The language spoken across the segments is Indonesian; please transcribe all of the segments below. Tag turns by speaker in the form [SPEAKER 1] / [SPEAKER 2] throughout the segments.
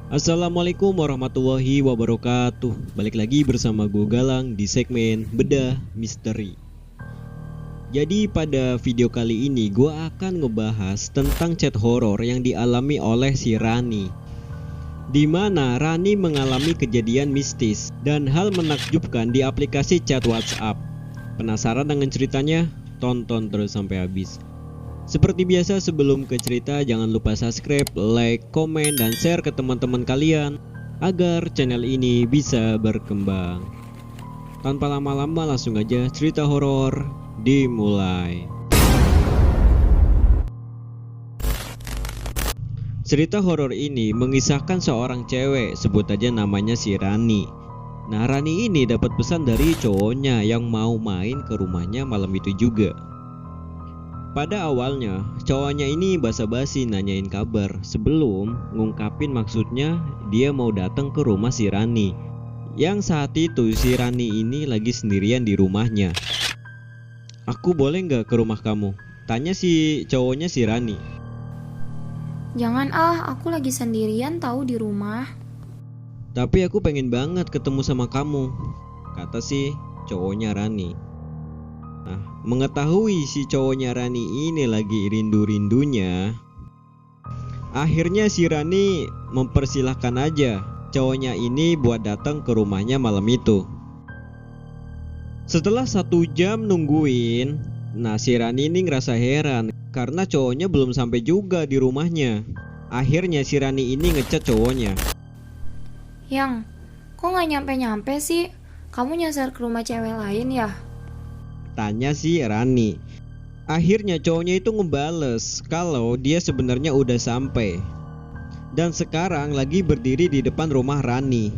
[SPEAKER 1] Assalamualaikum warahmatullahi wabarakatuh. Balik lagi bersama gue Galang di segmen Bedah Misteri. Jadi pada video kali ini gue akan ngebahas tentang chat horor yang dialami oleh si Rani, di mana Rani mengalami kejadian mistis dan hal menakjubkan di aplikasi chat WhatsApp. Penasaran dengan ceritanya? Tonton terus sampai habis. Seperti biasa, sebelum ke cerita jangan lupa subscribe, like, komen, dan share ke teman-teman kalian agar channel ini bisa berkembang. Tanpa lama-lama langsung aja cerita horor dimulai. Cerita horor ini mengisahkan seorang cewek, sebut aja namanya si Rani. Nah, Rani ini dapat pesan dari cowoknya yang mau main ke rumahnya malam itu juga. Pada awalnya, cowoknya ini basa-basi nanyain kabar sebelum ngungkapin maksudnya dia mau datang ke rumah si Rani. Yang saat itu si Rani ini lagi sendirian di rumahnya. "Aku boleh nggak ke rumah kamu?" tanya si cowoknya si Rani.
[SPEAKER 2] Jangan aku lagi sendirian tahu di rumah.
[SPEAKER 1] "Tapi aku pengen banget ketemu sama kamu," kata si cowoknya Rani. Nah, mengetahui si cowoknya Rani ini lagi rindu-rindunya, akhirnya si Rani mempersilahkan aja cowoknya ini buat datang ke rumahnya malam itu. Setelah 1 jam nungguin, nah si Rani ini ngerasa heran karena cowoknya belum sampai juga di rumahnya. Akhirnya si Rani ini ngechat cowoknya.
[SPEAKER 2] Yang, kok gak nyampe-nyampe sih? Kamu nyasar ke rumah cewek lain ya?
[SPEAKER 1] Tanya si Rani. Akhirnya cowoknya itu ngebales kalau dia sebenarnya udah sampai dan sekarang lagi berdiri di depan rumah Rani.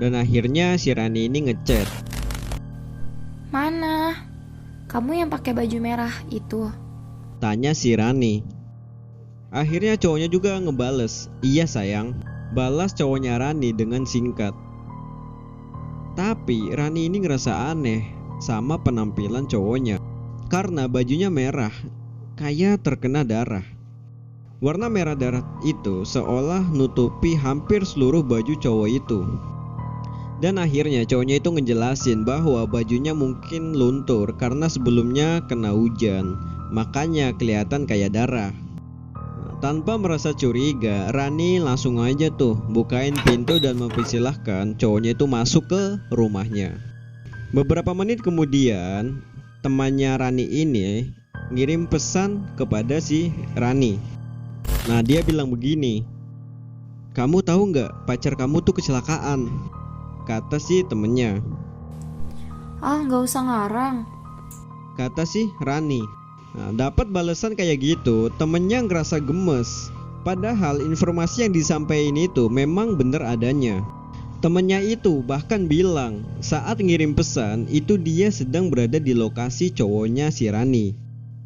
[SPEAKER 1] Dan akhirnya si Rani ini ngechat.
[SPEAKER 2] Mana? Kamu yang pakai baju merah itu?
[SPEAKER 1] Tanya si Rani. Akhirnya cowoknya juga ngebales, "Iya sayang," balas cowoknya Rani dengan singkat. Tapi Rani ini ngerasa aneh sama penampilan cowoknya karena bajunya merah, kayak terkena darah. Warna merah darah itu seolah nutupi hampir seluruh baju cowok itu. Dan akhirnya cowoknya itu ngejelasin bahwa bajunya mungkin luntur karena sebelumnya kena hujan, makanya kelihatan kayak darah. Tanpa merasa curiga, Rani langsung aja tuh bukain pintu dan mempersilahkan cowoknya itu masuk ke rumahnya. Beberapa menit kemudian, temannya Rani ini ngirim pesan kepada si Rani. Nah, dia bilang begini, "Kamu tahu nggak pacar kamu tuh kecelakaan," kata si temennya.
[SPEAKER 2] Gak usah ngarang.
[SPEAKER 1] Kata si Rani. Nah, dapat balasan kayak gitu, temennya ngerasa gemes. Padahal informasi yang disampaikan itu memang bener adanya. Temennya itu bahkan bilang saat ngirim pesan itu dia sedang berada di lokasi cowoknya si Rani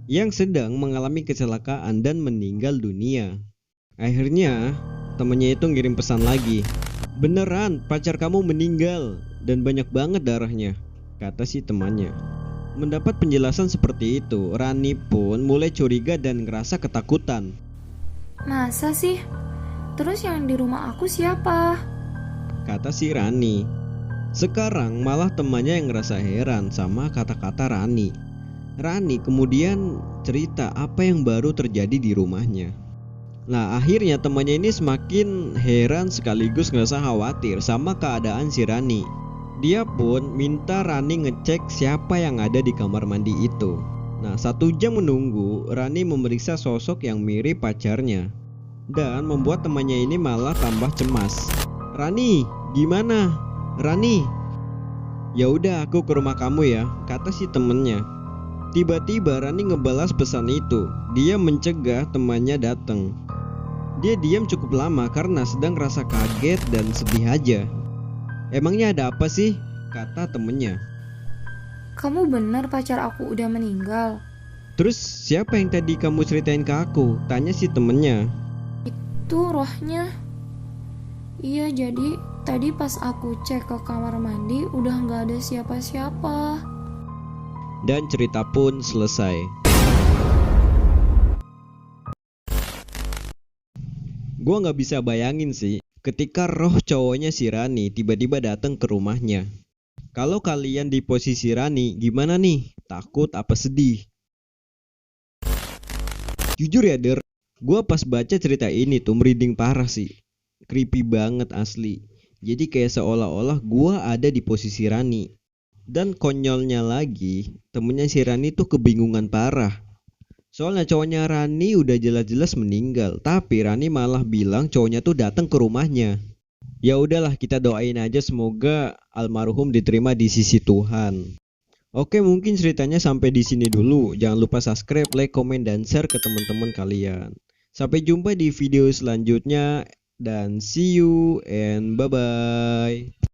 [SPEAKER 1] yang sedang mengalami kecelakaan dan meninggal dunia. Akhirnya temennya itu ngirim pesan lagi, "Beneran pacar kamu meninggal dan banyak banget darahnya," kata si temannya. Mendapat penjelasan seperti itu, Rani pun mulai curiga dan ngerasa ketakutan.
[SPEAKER 2] Masa sih? Terus yang di rumah aku siapa?
[SPEAKER 1] Kata si Rani. Sekarang malah temannya yang ngerasa heran sama kata-kata Rani. Rani kemudian cerita apa yang baru terjadi di rumahnya. Nah, akhirnya temannya ini semakin heran sekaligus ngerasa khawatir sama keadaan si Rani. Dia pun minta Rani ngecek siapa yang ada di kamar mandi itu. Nah, 1 jam menunggu, Rani memeriksa sosok yang mirip pacarnya dan membuat temannya ini malah tambah cemas. "Rani, gimana? Rani?" "Ya udah, aku ke rumah kamu ya," kata si temennya. Tiba-tiba Rani ngebalas pesan itu. Dia mencegah temannya datang. Dia diam cukup lama karena sedang rasa kaget dan sedih aja. "Emangnya ada apa sih?" kata temennya.
[SPEAKER 2] Kamu bener pacar aku udah meninggal?
[SPEAKER 1] "Terus siapa yang tadi kamu ceritain ke aku?" tanya si temennya.
[SPEAKER 2] Itu rohnya. Iya, jadi tadi pas aku cek ke kamar mandi udah gak ada siapa-siapa.
[SPEAKER 1] Dan cerita pun selesai. Gue gak bisa bayangin sih ketika roh cowoknya si Rani tiba-tiba datang ke rumahnya. Kalau kalian di posisi Rani, gimana nih? Takut apa sedih? Jujur ya Der, gue pas baca cerita ini tuh merinding parah sih. Creepy banget asli. Jadi kayak seolah-olah gue ada di posisi Rani. Dan konyolnya lagi, temennya si Rani tuh kebingungan parah. Soalnya cowoknya Rani udah jelas-jelas meninggal, tapi Rani malah bilang cowoknya tuh datang ke rumahnya. Ya udahlah, kita doain aja semoga almarhum diterima di sisi Tuhan. Oke, mungkin ceritanya sampai di sini dulu. Jangan lupa subscribe, like, komen, dan share ke teman-teman kalian. Sampai jumpa di video selanjutnya dan see you and bye-bye.